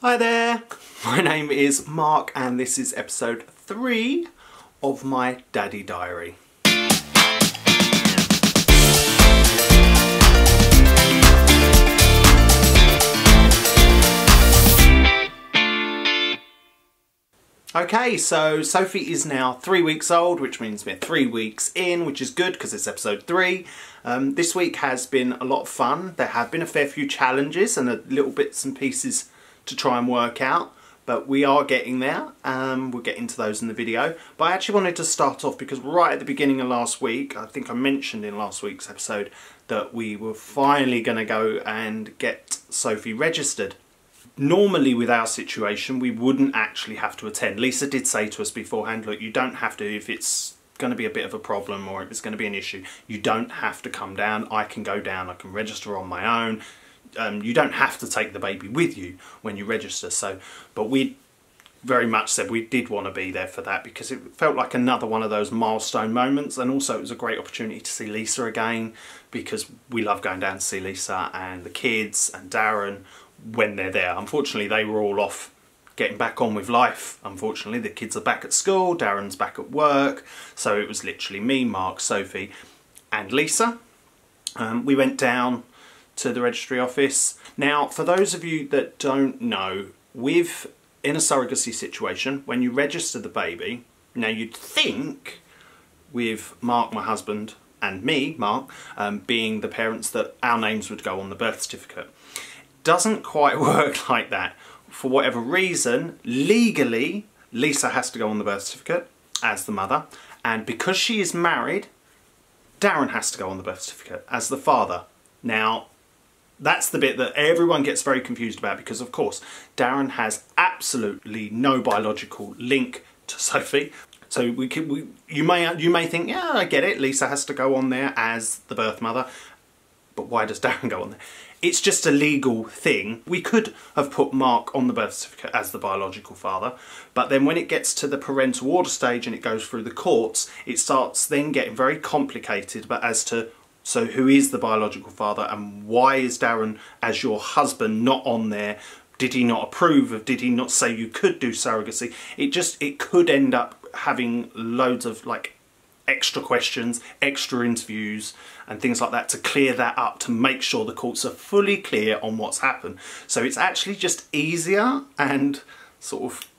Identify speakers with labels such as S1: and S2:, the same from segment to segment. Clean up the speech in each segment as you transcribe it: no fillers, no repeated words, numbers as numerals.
S1: Hi there, my name is Mark and this is episode 3 of my Daddy Diary. Okay, so Sophie is now 3 weeks old, which means we're 3 weeks in, which is good because it's episode 3. This week has been a lot of fun. There have been a fair few challenges and little bits and pieces to try and work out, but we are getting there. We'll get into those in the video. But I actually wanted to start off because right at the beginning of last week, I think I mentioned in last week's episode that we were finally going to go and get Sophie registered. Normally with our situation we wouldn't actually have to attend. Lisa did say to us beforehand, look, you don't have to, if it's going to be a bit of a problem or if it's going to be an issue, you don't have to come down. I can go down, I can register on my own. You don't have to take the baby with you when you register. So, but we very much said we did want to be there for that because it felt like another one of those milestone moments, and also it was a great opportunity to see Lisa again because we love going down to see Lisa and the kids and Darren when they're there. Unfortunately they were all off getting back on with life. Unfortunately the kids are back at school, Darren's back at work, so it was literally me, Mark, Sophie and Lisa. We went down to the registry office. Now for those of you that don't know, in a surrogacy situation, when you register the baby, now you'd think with Mark, my husband, and me, Mark, being the parents, that our names would go on the birth certificate. Doesn't quite work like that. For whatever reason, legally, Lisa has to go on the birth certificate as the mother, and because she is married, Darren has to go on the birth certificate as the father. Now, that's the bit that everyone gets very confused about because, of course, Darren has absolutely no biological link to Sophie. So you may think, yeah, I get it, Lisa has to go on there as the birth mother, but why does Darren go on there? It's just a legal thing. We could have put Mark on the birth certificate as the biological father, but then when it gets to the parental order stage and it goes through the courts, it starts then getting very complicated, but as to, so who is the biological father and why is Darren as your husband not on there? Did he not approve of, did he not say you could do surrogacy? It could end up having loads of like extra questions, extra interviews and things like that to clear that up, to make sure the courts are fully clear on what's happened. So it's actually just easier and sort of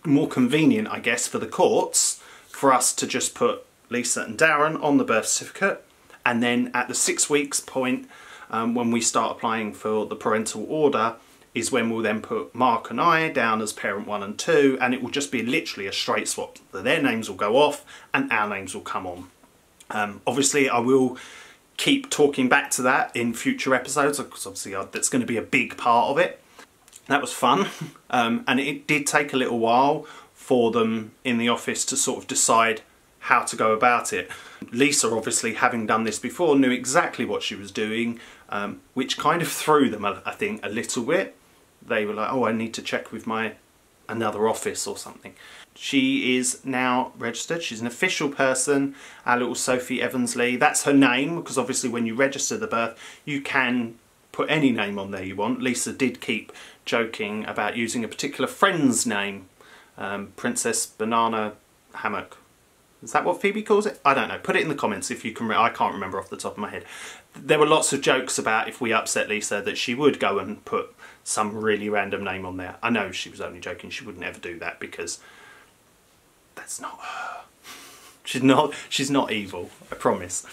S1: more convenient, I guess, for the courts for us to just put Lisa and Darren on the birth certificate, and then at the 6 weeks point, when we start applying for the parental order, is when we'll then put Mark and I down as parent 1 and 2, and it will just be literally a straight swap. Their names will go off and our names will come on. Obviously I will keep talking back to that in future episodes because obviously that's going to be a big part of it. That was fun, and it did take a little while for them in the office to sort of decide how to go about it. Lisa, obviously having done this before, knew exactly what she was doing, which kind of threw them, I think, a little bit. They were like, oh, I need to check with another office or something. She is now registered. She's an official person, our little Sophie Evansley. That's her name, because obviously when you register the birth, you can put any name on there you want. Lisa did keep joking about using a particular friend's name, Princess Banana Hammock. Is that what Phoebe calls it? I don't know. Put it in the comments if you can. I can't remember off the top of my head. There were lots of jokes about if we upset Lisa that she would go and put some really random name on there. I know she was only joking. She would never do that because that's not her. She's not evil, I promise.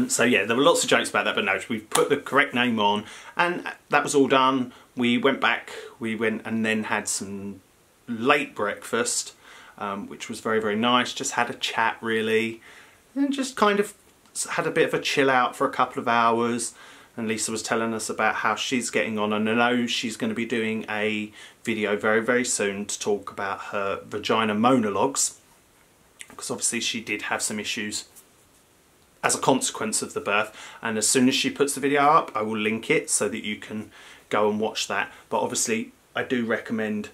S1: So yeah, there were lots of jokes about that, but no, we put the correct name on and that was all done. We went back, we went and then had some late breakfast, which was very, very nice. Just had a chat really and just kind of had a bit of a chill out for a couple of hours. And Lisa was telling us about how she's getting on, and I know she's going to be doing a video very, very soon to talk about her vagina monologues, because obviously she did have some issues as a consequence of the birth, and as soon as she puts the video up I will link it so that you can go and watch that. But obviously I do recommend,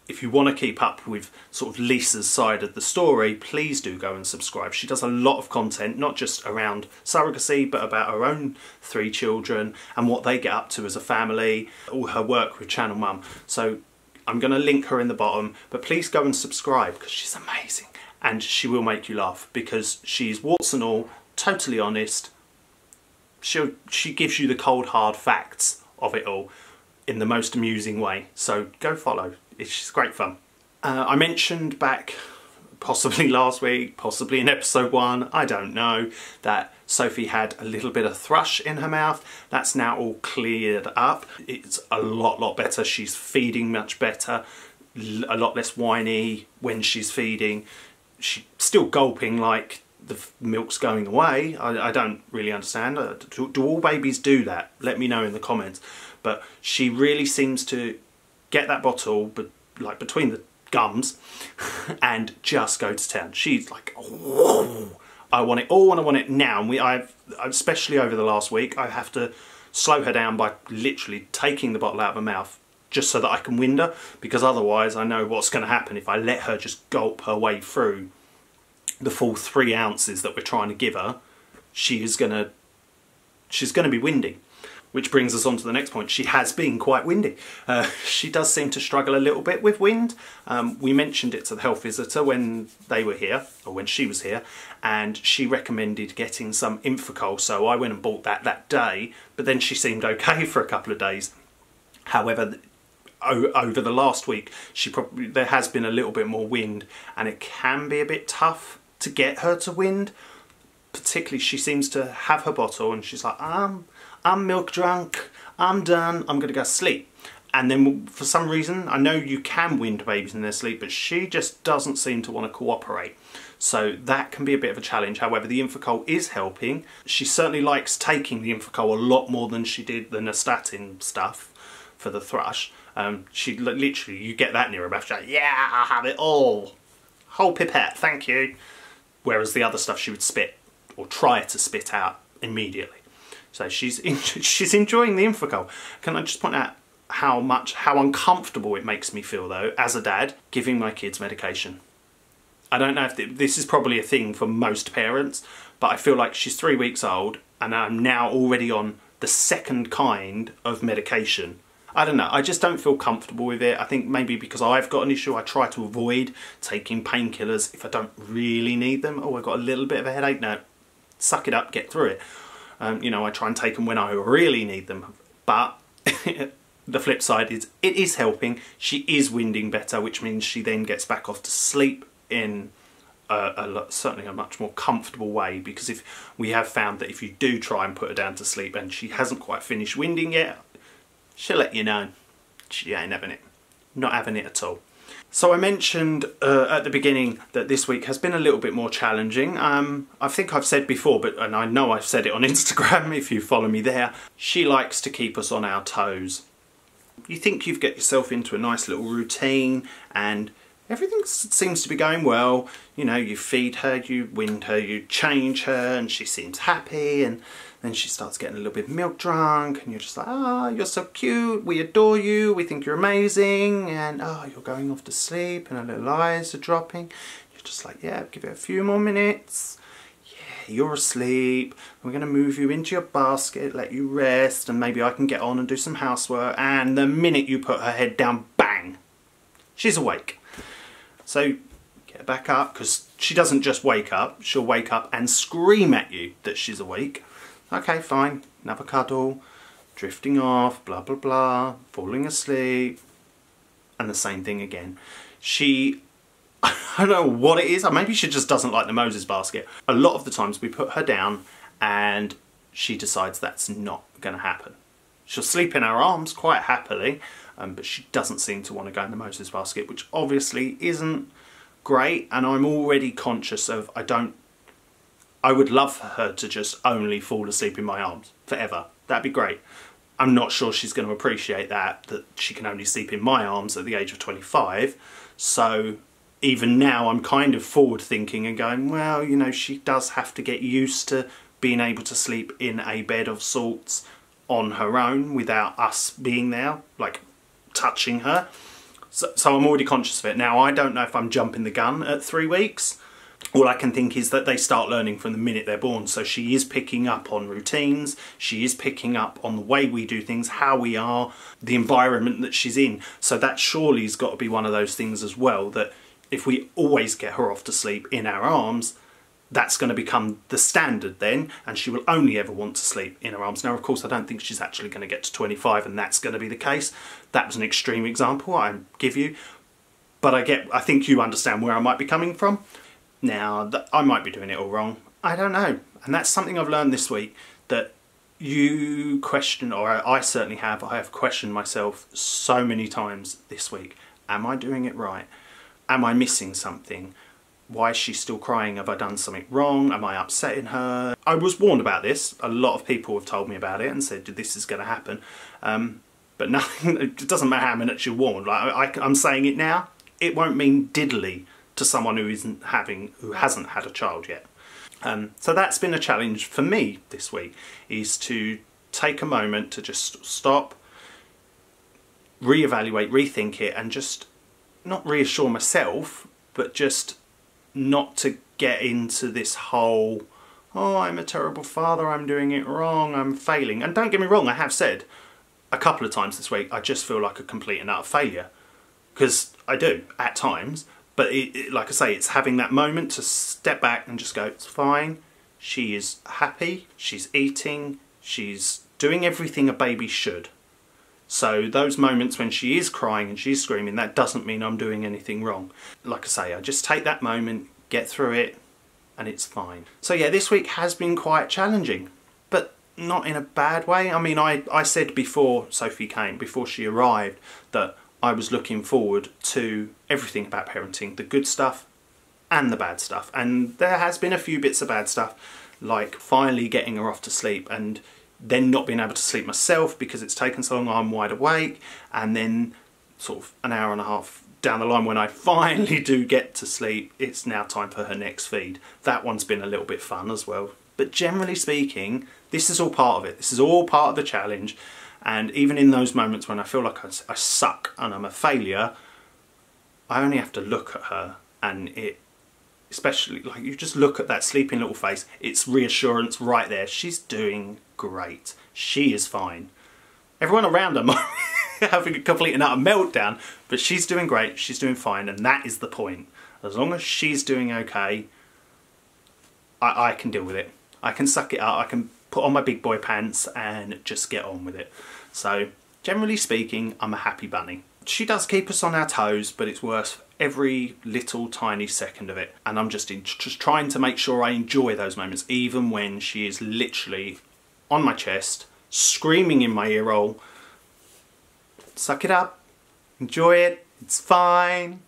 S1: if you want to keep up with sort of Lisa's side of the story, please do go and subscribe. She does a lot of content, not just around surrogacy, but about her own 3 children and what they get up to as a family, all her work with Channel Mum. So I'm going to link her in the bottom, but please go and subscribe because she's amazing and she will make you laugh because she's warts and all, totally honest. She gives you the cold hard facts of it all in the most amusing way. So go follow. It's great fun. I mentioned back possibly last week, possibly in episode 1, I don't know, that Sophie had a little bit of thrush in her mouth. That's now all cleared up. It's a lot better. She's feeding much better, a lot less whiny when she's feeding. She's still gulping like the milk's going away. I don't really understand. Do all babies do that? Let me know in the comments. But she really seems to get that bottle, but like between the gums and just go to town. She's like, whoa, I want it all and I want it now. And I've especially over the last week, I have to slow her down by literally taking the bottle out of her mouth just so that I can wind her, because otherwise I know what's going to happen if I let her just gulp her way through the full 3 ounces that we're trying to give her. She's gonna be windy. Which brings us on to the next point. She has been quite windy. She does seem to struggle a little bit with wind. We mentioned it to the health visitor when they were here, or when she was here, and she recommended getting some Infocol, so I went and bought that day, but then she seemed okay for a couple of days. However, over the last week, there has been a little bit more wind, and it can be a bit tough to get her to wind. Particularly, she seems to have her bottle and she's like, I'm milk drunk, I'm done, I'm gonna go sleep. And then for some reason, I know you can wind babies in their sleep, but she just doesn't seem to want to cooperate. So that can be a bit of a challenge. However, the Infocol is helping. She certainly likes taking the Infocol a lot more than she did the Nystatin stuff for the thrush. She literally, you get that near her mouth, she's like, yeah, I'll have it all. Whole pipette, thank you. Whereas the other stuff she would spit, or try to spit out immediately. So she's enjoying the Infocol. Can I just point out how uncomfortable it makes me feel though, as a dad, giving my kids medication. I don't know if this is probably a thing for most parents, but I feel like she's 3 weeks old and I'm now already on the 2nd kind of medication. I don't know, I just don't feel comfortable with it. I think maybe because I've got an issue, I try to avoid taking painkillers if I don't really need them. Oh, I've got a little bit of a headache, no, suck it up, get through it. You know, I try and take them when I really need them. But the flip side is, it is helping. She is winding better, which means she then gets back off to sleep in certainly a much more comfortable way, because if we have found that if you do try and put her down to sleep and she hasn't quite finished winding yet, she'll let you know. She ain't having it. Not having it at all. So I mentioned at the beginning that this week has been a little bit more challenging. I think I've said before, and I know I've said it on Instagram if you follow me there, she likes to keep us on our toes. You think you've got yourself into a nice little routine and everything seems to be going well. You know, you feed her, you wind her, you change her, and she seems happy, and then she starts getting a little bit milk drunk, and you're just like, oh, you're so cute, we adore you, we think you're amazing, and oh, you're going off to sleep, and her little eyes are dropping. You're just like, yeah, give it a few more minutes. Yeah, you're asleep. We're going to move you into your basket, let you rest, and maybe I can get on and do some housework. And the minute you put her head down, bang, she's awake. So get her back up, because she doesn't just wake up, she'll wake up and scream at you that she's awake. Okay, fine, another cuddle, drifting off, blah blah blah, falling asleep, and the same thing again. I don't know what it is, or maybe she just doesn't like the Moses basket. A lot of the times we put her down and she decides that's not going to happen. She'll sleep in our arms quite happily, but she doesn't seem to want to go in the Moses basket, which obviously isn't great, and I'm already conscious of, I would love for her to just only fall asleep in my arms forever. That'd be great. I'm not sure she's going to appreciate that she can only sleep in my arms at the age of 25. So even now I'm kind of forward thinking and going, well, you know, she does have to get used to being able to sleep in a bed of sorts on her own without us being there, like touching her. So I'm already conscious of it. Now, I don't know if I'm jumping the gun at 3 weeks, All I can think is that they start learning from the minute they're born. So she is picking up on routines, she is picking up on the way we do things, how we are, the environment that she's in. So that surely has got to be one of those things as well, that if we always get her off to sleep in our arms, that's going to become the standard then, and she will only ever want to sleep in her arms. Now, of course, I don't think she's actually going to get to 25 and that's going to be the case. That was an extreme example I give you, but I think you understand where I might be coming from. Now, I might be doing it all wrong. I don't know. And that's something I've learned this week, that you question, or I certainly have, I have questioned myself so many times this week. Am I doing it right? Am I missing something? Why is she still crying? Have I done something wrong? Am I upsetting her? I was warned about this. A lot of people have told me about it and said this is going to happen. But nothing, it doesn't matter how minutes you're warned. Like I'm saying it now, it won't mean diddly to someone who hasn't had a child yet. So that's been a challenge for me this week, is to take a moment to just stop, reevaluate, rethink it, and just not reassure myself, but just not to get into this whole, oh, I'm a terrible father, I'm doing it wrong, I'm failing. And don't get me wrong, I have said a couple of times this week, I just feel like a complete and utter failure. Because I do, at times. But like I say, it's having that moment to step back and just go, it's fine. She is happy, she's eating, she's doing everything a baby should. So those moments when she is crying and she's screaming, that doesn't mean I'm doing anything wrong. Like I say, I just take that moment, get through it, and it's fine. So yeah, this week has been quite challenging, but not in a bad way. I mean, I said before Sophie came, before she arrived, that I was looking forward to everything about parenting, the good stuff and the bad stuff. And there has been a few bits of bad stuff, like finally getting her off to sleep and then not being able to sleep myself because it's taken so long, I'm wide awake, and then sort of an hour and a half down the line when I finally do get to sleep, it's now time for her next feed. That one's been a little bit fun as well. But generally speaking, this is all part of it. This is all part of the challenge. And even in those moments when I feel like I suck and I'm a failure, I only have to look at her, and it, especially like you just look at that sleeping little face, it's reassurance right there. She's doing great. She is fine. Everyone around her might be having a complete and utter meltdown, but she's doing great, she's doing fine, and that is the point. As long as she's doing okay, I can deal with it. I can suck it up, I can put on my big boy pants and just get on with it. So generally speaking, I'm a happy bunny. She does keep us on our toes, but it's worth every little tiny second of it. And I'm just trying to make sure I enjoy those moments, even when she is literally on my chest, screaming in my ear roll. Suck it up, enjoy it, it's fine.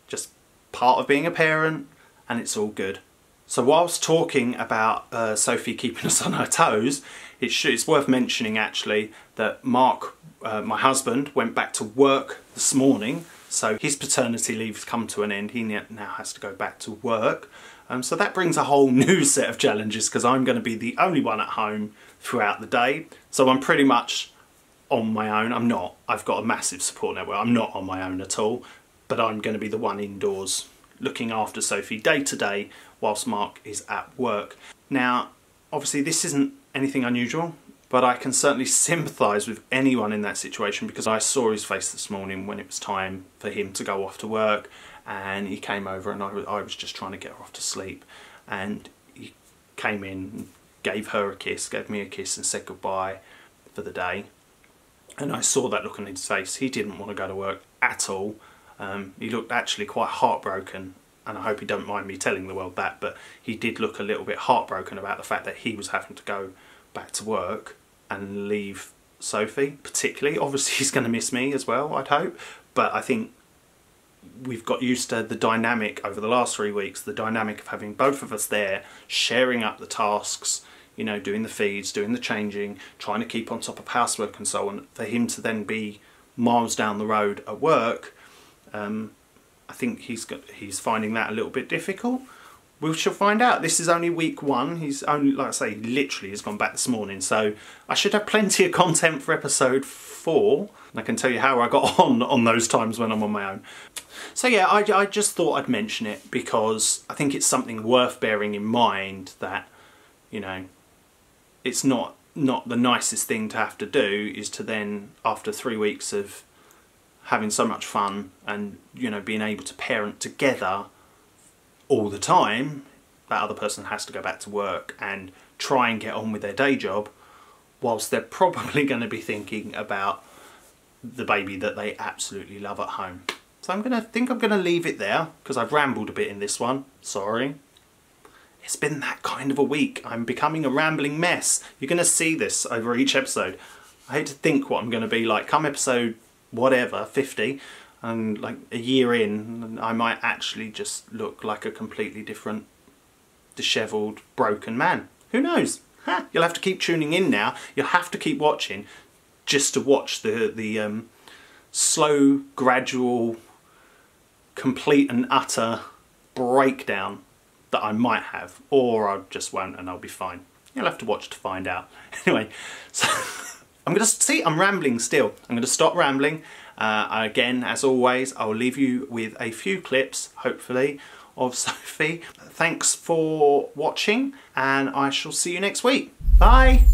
S1: Just part of being a parent, and it's all good. So whilst talking about Sophie keeping us on her toes, it's worth mentioning actually that Mark, my husband, went back to work this morning. So his paternity leave has come to an end. He now has to go back to work. So that brings a whole new set of challenges, because I'm going to be the only one at home throughout the day. So I'm pretty much on my own. I'm not. I've got a massive support network. I'm not on my own at all. But I'm going to be the one indoors looking after Sophie day to day whilst Mark is at work. Now, obviously this isn't anything unusual, but I can certainly sympathise with anyone in that situation, because I saw his face this morning when it was time for him to go off to work, and he came over and I was just trying to get her off to sleep, and he came in, gave her a kiss, gave me a kiss and said goodbye for the day. And I saw that look on his face. He didn't want to go to work at all. He looked actually quite heartbroken, and I hope he don't mind me telling the world that, but he did look a little bit heartbroken about the fact that he was having to go back to work and leave Sophie, particularly. Obviously he's going to miss me as well, I'd hope, but I think we've got used to the dynamic over the last 3 weeks, the dynamic of having both of us there, sharing up the tasks, you know, doing the feeds, doing the changing, trying to keep on top of housework and so on. For him to then be miles down the road at work, I think he's finding that a little bit difficult. We shall find out. This is only week 1. He's only, like I say, literally has gone back this morning, so I should have plenty of content for episode 4. And I can tell you how I got on those times when I'm on my own. So yeah, I just thought I'd mention it because I think it's something worth bearing in mind that, you know, it's not the nicest thing to have to do is to then, after 3 weeks of having so much fun and, you know, being able to parent together all the time, that other person has to go back to work and try and get on with their day job whilst they're probably going to be thinking about the baby that they absolutely love at home. So I'm gonna leave it there because I've rambled a bit in this one. Sorry. It's been that kind of a week. I'm becoming a rambling mess. You're gonna see this over each episode. I hate to think what I'm gonna be like come episode whatever, 50, and like a year in, I might actually just look like a completely different, dishevelled, broken man. Who knows? Ha! You'll have to keep tuning in now. You'll have to keep watching just to watch the slow, gradual, complete and utter breakdown that I might have, or I just won't and I'll be fine. You'll have to watch to find out. Anyway, so I'm rambling still. I'm going to stop rambling. Again, as always, I'll leave you with a few clips, hopefully, of Sophie. Thanks for watching, and I shall see you next week. Bye!